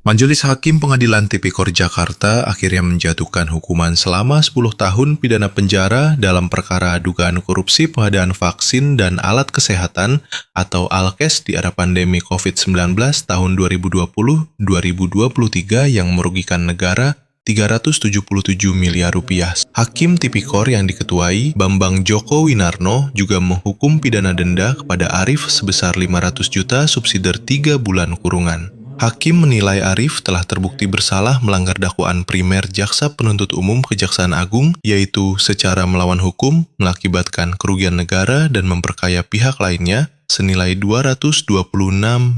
Majelis Hakim Pengadilan Tipikor Jakarta akhirnya menjatuhkan hukuman selama 10 tahun pidana penjara dalam perkara dugaan korupsi pengadaan vaksin dan alat kesehatan atau Alkes di era pandemi COVID-19 tahun 2020-2023 yang merugikan negara 377 miliar rupiah. Hakim Tipikor yang diketuai Bambang Joko Winarno juga menghukum pidana denda kepada Arif sebesar 500 juta subsidiar 3 bulan kurungan. Hakim menilai Arif telah terbukti bersalah melanggar dakwaan primer Jaksa Penuntut Umum Kejaksaan Agung, yaitu secara melawan hukum, mengakibatkan kerugian negara dan memperkaya pihak lainnya senilai 226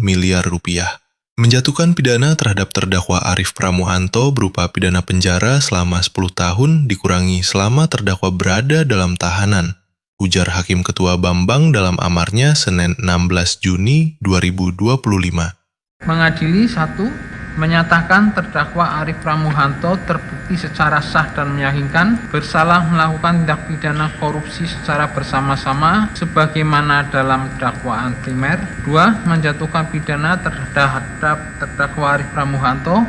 miliar rupiah. Menjatuhkan pidana terhadap terdakwa Arif Pramuhanto berupa pidana penjara selama 10 tahun dikurangi selama terdakwa berada dalam tahanan, ujar Hakim Ketua Bambang dalam amarnya Senin 16 Juni 2025. Mengadili 1. Menyatakan terdakwa Arif Pramuhanto terbukti secara sah dan meyakinkan bersalah melakukan tindak pidana korupsi secara bersama-sama sebagaimana dalam dakwaan primer. 2. Menjatuhkan pidana terhadap terdakwa Arif Pramuhanto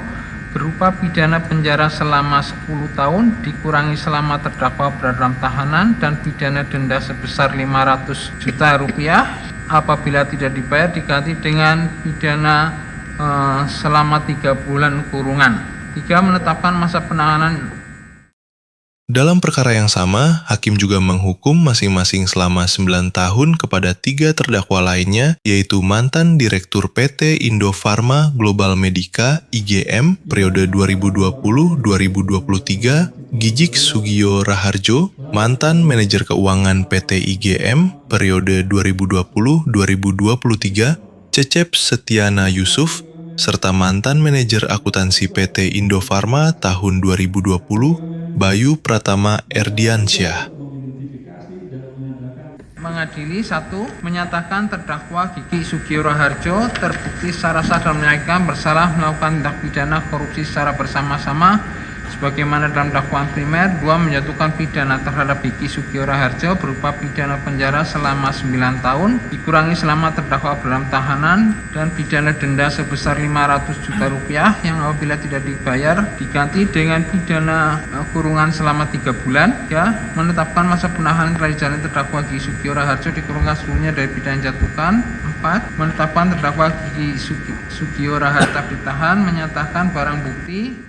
berupa pidana penjara selama 10 tahun dikurangi selama terdakwa berada dalam tahanan dan pidana denda sebesar 500 juta rupiah apabila tidak dibayar diganti dengan pidana selama 3 bulan kurungan. 3. Menetapkan masa penahanan. Dalam perkara yang sama, Hakim juga menghukum masing-masing selama 9 tahun kepada 3 terdakwa lainnya, yaitu mantan Direktur PT Indofarma Global Medica (IGM) periode 2020-2023, Gijik Sugio Raharjo, mantan Manajer Keuangan PT IGM periode 2020-2023, Cecep Setiana Yusuf, serta mantan Manajer Akuntansi PT Indofarma tahun 2020, Bayu Pratama Erdiansyah. Mengadili 1. Menyatakan terdakwa Gigi Sugio Raharjo terbukti secara sah dan meyakinkan bersalah melakukan tindak pidana korupsi secara bersama-sama sebagaimana dalam dakwaan primer. 2. Menjatuhkan pidana terhadap Gigi Sugio Raharjo berupa pidana penjara selama 9 tahun dikurangi selama terdakwa dalam tahanan dan pidana denda sebesar 500 juta rupiah yang apabila tidak dibayar diganti dengan pidana kurungan selama 3 bulan. 3. Menetapkan masa penahanan telah dijalani terdakwa Gigi Sugio Raharjo dikurungkan seluruhnya dari pidana yang dijatuhkan. 4. Menetapkan terdakwa Gigi Sugio Raharjo ditahan, menyatakan barang bukti.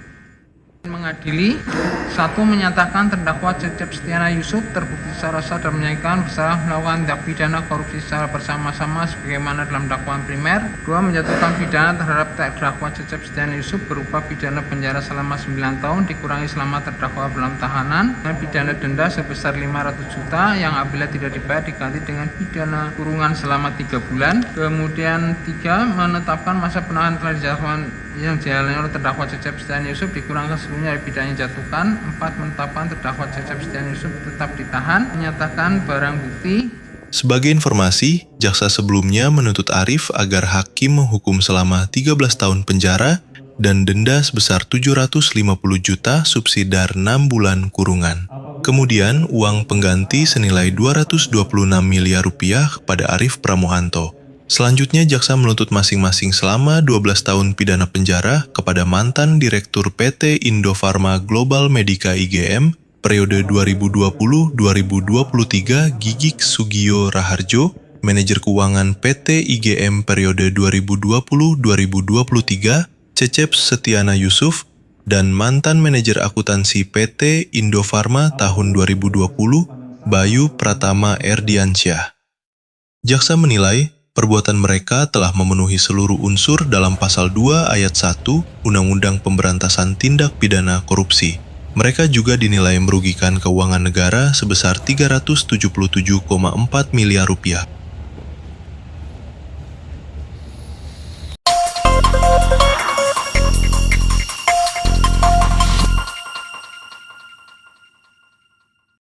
Mengadili 1. Menyatakan terdakwa Cecep Setiana Yusuf terbukti secara sah dan meyakinkan bersalah melakukan tindak pidana korupsi secara bersama-sama sebagaimana dalam dakwaan primer. 2. Menjatuhkan pidana terhadap terdakwa Cecep Setiana Yusuf berupa pidana penjara selama 9 tahun dikurangi selama terdakwa dalam tahanan dan pidana denda sebesar 500 juta yang apabila tidak dibayar diganti dengan pidana kurungan selama 3 bulan. Kemudian 3. Menetapkan masa penahanan telah dijatuhkan yang dijalani oleh terdakwa Cecep Setiana Yusuf dikurangkan seluruhnya dari pidana yang dijatuhkan. 4. Menetapkan terdakwa Cecep Setiana Yusuf tetap ditahan, menyatakan barang bukti. Sebagai informasi, jaksa sebelumnya menuntut Arif agar hakim menghukum selama 13 tahun penjara dan denda sebesar 750 juta subsidiar 6 bulan kurungan. Kemudian, uang pengganti senilai 226 miliar rupiah kepada Arif Pramuhanto. Selanjutnya, jaksa menuntut masing-masing selama 12 tahun pidana penjara kepada mantan Direktur PT Indofarma Global Medica (IGM) periode 2020-2023, Gijik Sugio Raharjo, Manajer Keuangan PT IGM periode 2020-2023, Cecep Setiana Yusuf, dan mantan Manajer Akuntansi PT Indofarma tahun 2020, Bayu Pratama Erdiansyah. Jaksa menilai perbuatan mereka telah memenuhi seluruh unsur dalam Pasal 2 Ayat 1 Undang-Undang Pemberantasan Tindak Pidana Korupsi. Mereka juga dinilai merugikan keuangan negara sebesar 377,4 miliar rupiah.